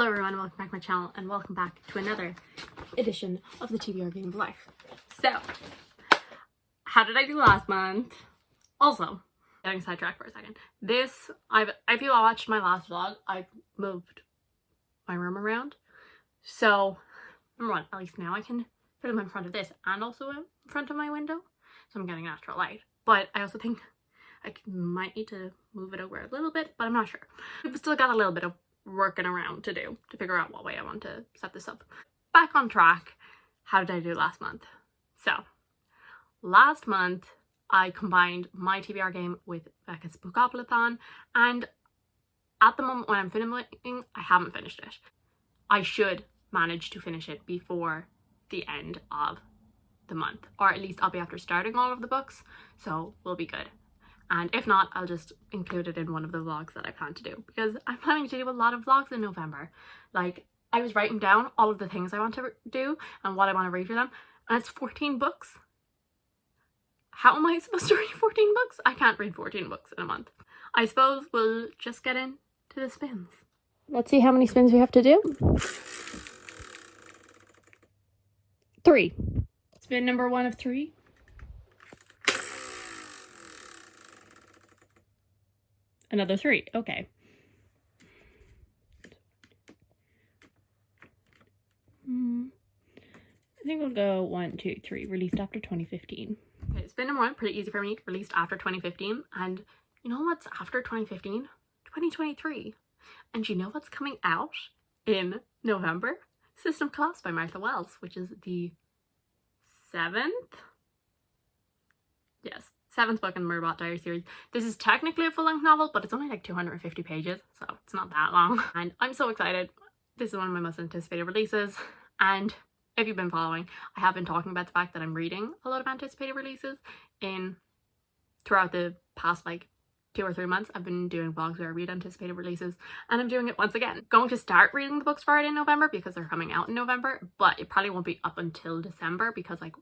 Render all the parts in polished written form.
Hello everyone, welcome back to my channel and welcome back to another edition of the TBR Game of Life. So, how did I do last month? Also, getting sidetracked for a second. If you watched my last vlog, I moved my room around. So, number one, at least now I can put them in front of this and also in front of my window. So I'm getting natural light. But I also think I might need to move it over a little bit, but I'm not sure. We've still got a little bit of working around to do to figure out what way I want to set this up. Back on track. How did I do last month? So last month I combined my TBR game with Becca's Bookathon, and at the moment when I'm filming, I haven't finished it. I should manage to finish it before the end of the month, or at least I'll be after starting all of the books, so we'll be good. And if not, I'll just include it in one of the vlogs that I plan to do, because I'm planning to do a lot of vlogs in November. Like, I was writing down all of the things I want to do and what I want to read for them, and it's 14 books. How am I supposed to read 14 books? I can't read 14 books in a month. I suppose we'll just get into the spins. Let's see how many spins we have to do. 3. Spin number 1 of 3. Another 3. Okay. I think we'll go 1, 2, 3. Released after 2015. Okay, spin number 1, pretty easy for me. Released after 2015. And you know what's after 2015? 2023. And you know what's coming out in November? System Collapse by Martha Wells, which is the 7th? Yes. 7th book in the Murderbot Diary series. This is technically a full-length novel, but it's only like 250 pages, so it's not that long. And I'm so excited. This is one of my most anticipated releases. And if you've been following, I have been talking about the fact that I'm reading a lot of anticipated releases throughout the past like 2 or 3 months. I've been doing vlogs where I read anticipated releases, and I'm doing it once again. Going to start reading the books for it in November because they're coming out in November, but it probably won't be up until December because like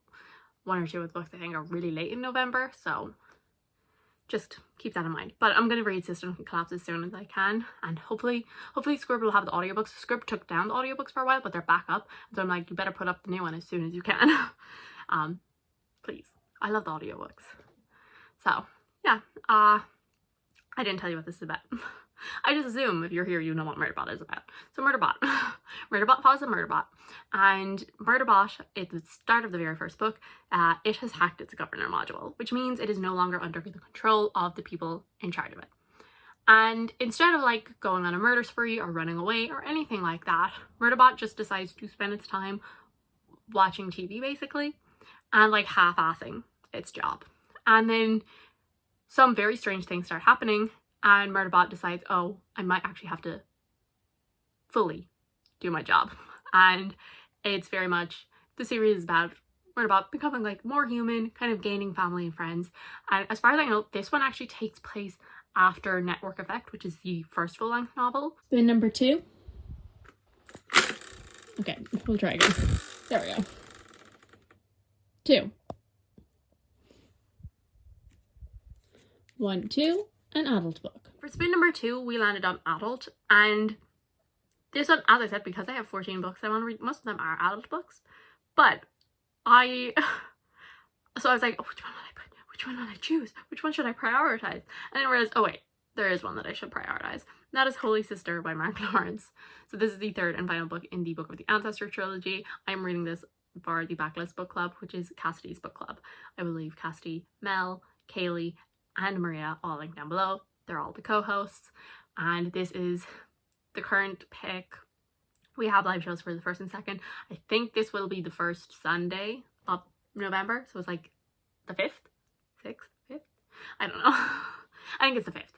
1 or 2 of the books I think are really late in November, so just keep that in mind. But I'm going to read System Collapse as soon as I can, and hopefully SCRIBD will have the audiobooks. SCRIBD took down the audiobooks for a while, but they're back up, so I'm like, you better put up the new one as soon as you can. Please. I love the audiobooks. So yeah, I didn't tell you what this is about. I just assume if you're here you know what Murderbot is about. So Murderbot. Murderbot follows a Murderbot. And Murderbot, at the start of the very first book, it has hacked its governor module, which means it is no longer under the control of the people in charge of it. And instead of like going on a murder spree or running away or anything like that, Murderbot just decides to spend its time watching TV basically and like half-assing its job. And then some very strange things start happening, and Murderbot decides, oh, I might actually have to fully do my job. And it's very much, the series is about Murderbot becoming like more human, kind of gaining family and friends. And as far as I know, this one actually takes place after Network Effect, which is the first full-length novel. Spin number 2. Okay, we'll try again. There we go. 2. 1, 2. An adult book. For spin number 2, we landed on adult, and this one, as I said, because I have 14 books I want to read, most of them are adult books, but so I was like, oh, which one will I put? Which one will I choose? Which one should I prioritize? And I realized, oh wait, there is one that I should prioritize. And that is Holy Sister by Mark Lawrence. So this is the 3rd and final book in the Book of the Ancestor trilogy. I'm reading this for the Backlist Book Club, which is Cassidy's book club. I will leave Cassidy, Mel, Kaylee, and Maria all linked down below. They're all the co-hosts, and this is the current pick. We have live shows for the 1st and 2nd. I think this will be the first Sunday of November, so it's like the 5th, 6th, 5th? I don't know. I think it's the 5th.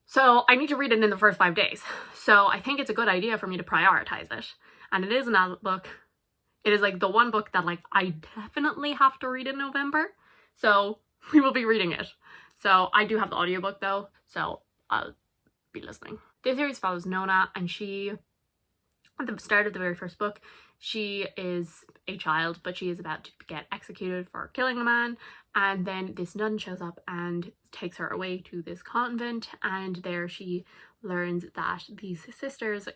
So I need to read it in the first 5 days. So I think it's a good idea for me to prioritize it. And it is an adult book. It is like the one book that like I definitely have to read in November. So we will be reading it. So I do have the audiobook though, so I'll be listening. This series follows Nona, and she, at the start of the very first book, she is a child, but she is about to get executed for killing a man, and then this nun shows up and takes her away to this convent, and there she learns that these sisters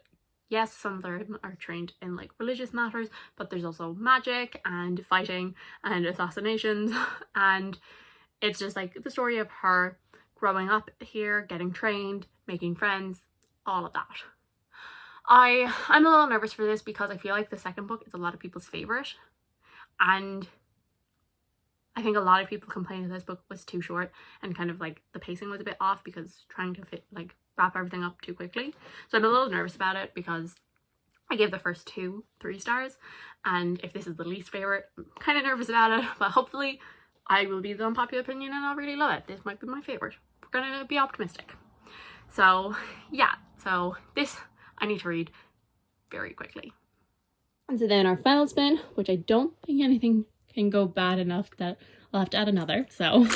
yes, some of them are trained in like religious matters, but there's also magic and fighting and assassinations, and it's just like the story of her growing up here, getting trained, making friends, all of that. I'm a little nervous for this because I feel like the second book is a lot of people's favorite, and I think a lot of people complained that this book was too short and kind of like the pacing was a bit off because trying to wrap everything up too quickly. So I'm a little nervous about it because I gave the first 2 3 stars, and if this is the least favorite, I'm kind of nervous about it, but hopefully I will be the unpopular opinion and I'll really love it. This might be my favorite. We're gonna be optimistic. So yeah, so this I need to read very quickly. And so then our final spin, which I don't think anything can go bad enough that I'll have to add another, so.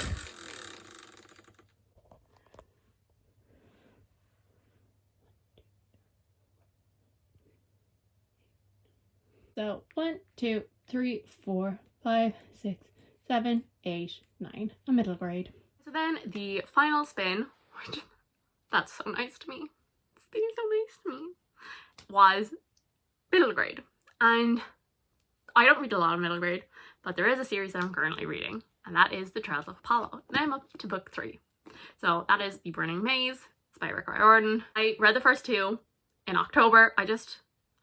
So 1, 2, 3, 4, 5, 6, 7, 8, 9, a middle grade. So then the final spin, which that's so nice to me, it's being so nice to me, was middle grade. And I don't read a lot of middle grade, but there is a series that I'm currently reading, and that is The Trials of Apollo. And I'm up to book 3. So that is The Burning Maze. It's by Rick Riordan. I read the first 2 in October. I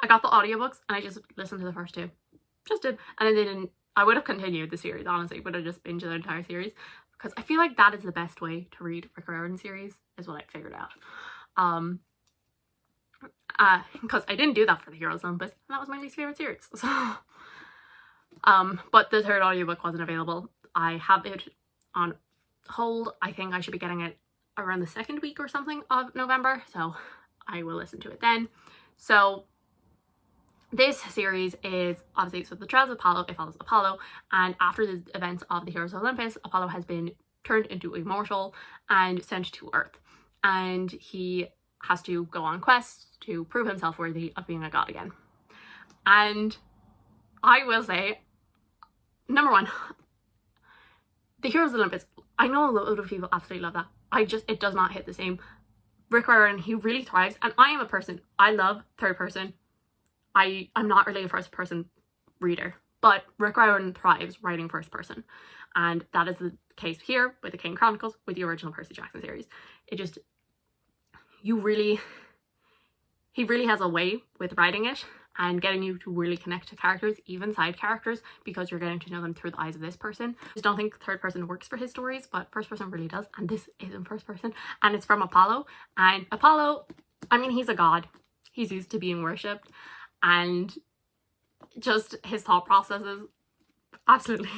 got the audiobooks and I just listened to the first 2. Just did. And then I would have continued the series, honestly, would have just binged the entire series, because I feel like that is the best way to read Rick Riordan series, is what I figured out. Because I didn't do that for the Heroes Olympus, and that was my least favorite series. So, but the third audiobook wasn't available. I have it on hold. I think I should be getting it around the 2nd week or something of November, so I will listen to it then. So this series is obviously, so The Trials of Apollo, it follows Apollo, and after the events of the Heroes of Olympus, Apollo has been turned into immortal and sent to Earth, and he has to go on quests to prove himself worthy of being a god again. And I will say, number 1, the Heroes of Olympus, I know a lot of people absolutely love that. It does not hit the same. Rick Riordan, he really thrives, and I am a person, I love third person. I'm not really a first person reader, but Rick Riordan thrives writing first person, and that is the case here with the Kane Chronicles, with the original Percy Jackson series. He really has a way with writing it and getting you to really connect to characters, even side characters, because you're getting to know them through the eyes of this person. I just don't think third person works for his stories, but first person really does, and this is in first person, and it's from Apollo. And Apollo, I mean, he's a god. He's used to being worshipped, and just his thought processes, absolutely,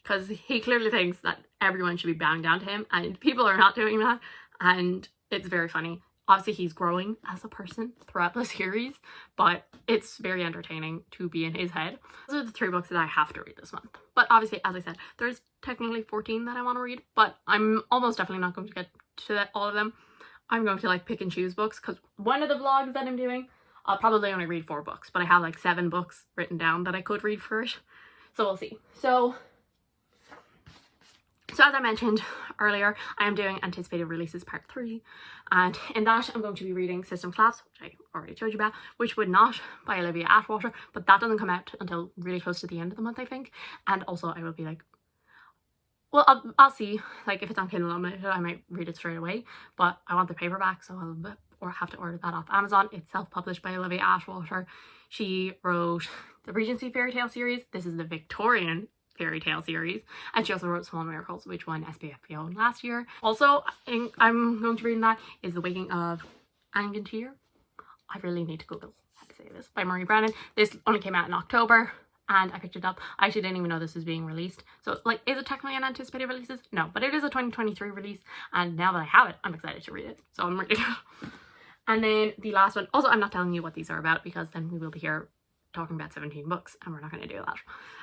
because he clearly thinks that everyone should be bowing down to him, and people are not doing that, and it's very funny. Obviously, he's growing as a person throughout the series, but it's very entertaining to be in his head. Those are the 3 books that I have to read this month. But obviously, as I said, there's technically 14 that I want to read, but I'm almost definitely not going to get to all of them. I'm going to like pick and choose books, because one of the vlogs that I'm doing, I'll probably only read 4 books, but I have like 7 books written down that I could read for it. So we'll see. So as I mentioned earlier, I am doing anticipated releases part 3, and in that I'm going to be reading System Collapse, which I already told you about, Witchwood Not by Olivia Atwater, but that doesn't come out until really close to the end of the month, I think. And also I will be like, well, I'll see, like if it's on Kindle Unlimited, I might read it straight away, but I want the paperback, so I'll have to order that off Amazon. It's self-published by Olivia Atwater. She wrote the Regency fairy tale series. This is the Victorian fairy tale series, and she also wrote Small Miracles, which won SPFPO last year. Also, I'm going to read that is The Waking of Angantyr. I really need to Google how to say this, by Marie Brennan. This only came out in October, and I picked it up. I actually didn't even know this was being released. So like, is it technically an anticipated release? No, but it is a 2023 release, and now that I have it, I'm excited to read it. So I'm really And then the last one, also I'm not telling you what these are about, because then we will be here talking about 17 books, and we're not going to do that.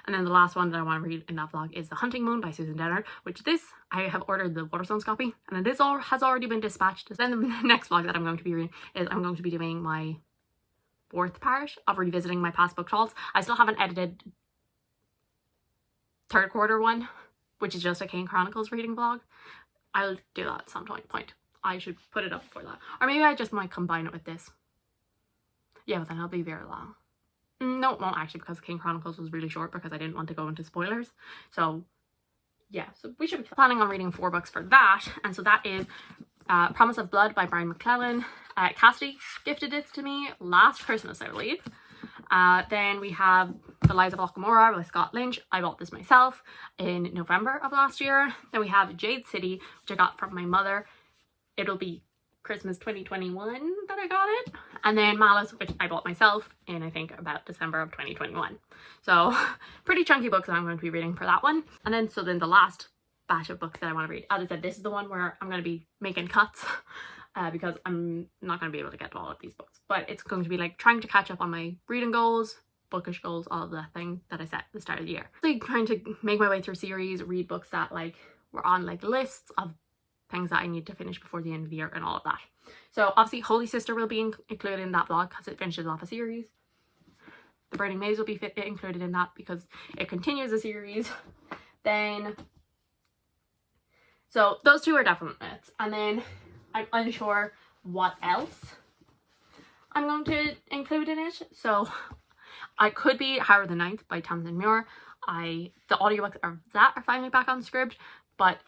And then the last one that I want to read in that vlog is The Hunting Moon by Susan Dennard, which I have ordered the Waterstones copy, and this all has already been dispatched. Then the next vlog that I'm going to be reading is I'm going to be doing my 4th part of revisiting my past book hauls. I still haven't edited 3rd quarter one, which is just a Kane Chronicles reading vlog. I'll do that at some point. I should put it up before that, or maybe I just might combine it with this. Yeah, but then it'll be very long. No, it won't actually, because King Chronicles was really short because I didn't want to go into spoilers. So yeah, so we should be planning on reading 4 books for that. And so that is Promise of Blood by Brian McClellan. Cassidy gifted it to me last Christmas, I believe. Then we have The Lies of Lockamora by Scott Lynch. I bought this myself in November of last year. Then we have Jade City, which I got from my mother. It'll be Christmas 2021 that I got it. And then Malice, which I bought myself in, I think, about December of 2021. So pretty chunky books that I'm going to be reading for that one. And then the last batch of books that I want to read, as I said, this is the one where I'm going to be making cuts because I'm not going to be able to get to all of these books. But it's going to be like trying to catch up on my reading goals, bookish goals, all of the thing that I set at the start of the year. Like trying to make my way through series, read books that like were on like lists of things that I need to finish before the end of the year and all of that. So obviously Holy Sister will be included in that vlog because it finishes off a series. The Burning Maze will be included in that because it continues a series. Then, so those 2 are definite. And then I'm unsure what else I'm going to include in it. So I could be Howard the Ninth by Tamsin Muir. The audiobooks are finally back on SCRIBD, but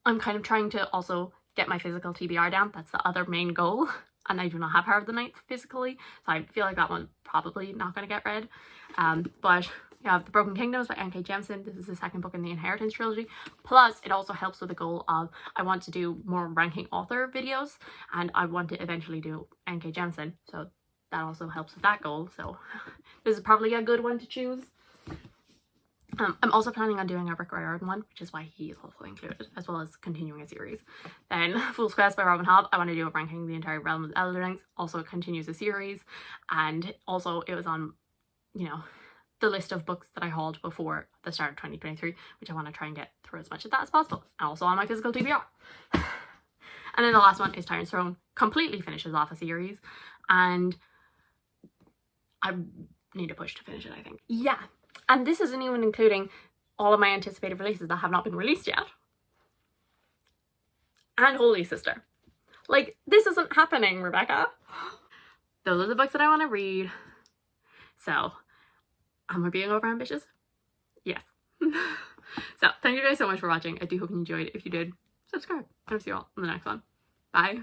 I'm kind of trying to also get my physical TBR down. That's the other main goal. And I do not have Howard the Ninth physically, so I feel like that one probably not going to get read. But you have The Broken Kingdoms by N.K. Jemisin. This is the 2nd book in the Inheritance trilogy. Plus, it also helps with the goal of I want to do more ranking author videos, and I want to eventually do N.K. Jemisin. So that also helps with that goal. So this is probably a good one to choose. I'm also planning on doing a Rick Riordan one, which is why he is also included, as well as continuing a series. Then Fool's Quest by Robin Hobb. I want to do a ranking the entire realm of Elderlings. Also, it continues a series, and also it was on, you know, the list of books that I hauled before the start of 2023, which I want to try and get through as much of that as possible, and also on my physical TBR. And then the last one is Tyrant's Throne. Completely finishes off a series, and I need to push to finish it, I think. Yeah. And this isn't even including all of my anticipated releases that have not been released yet. And Holy Sister. Like, this isn't happening, Rebecca. Those are the books that I want to read. So, am I being overambitious? Yes. So, thank you guys so much for watching. I do hope you enjoyed. If you did, subscribe. I'll see you all in the next one. Bye.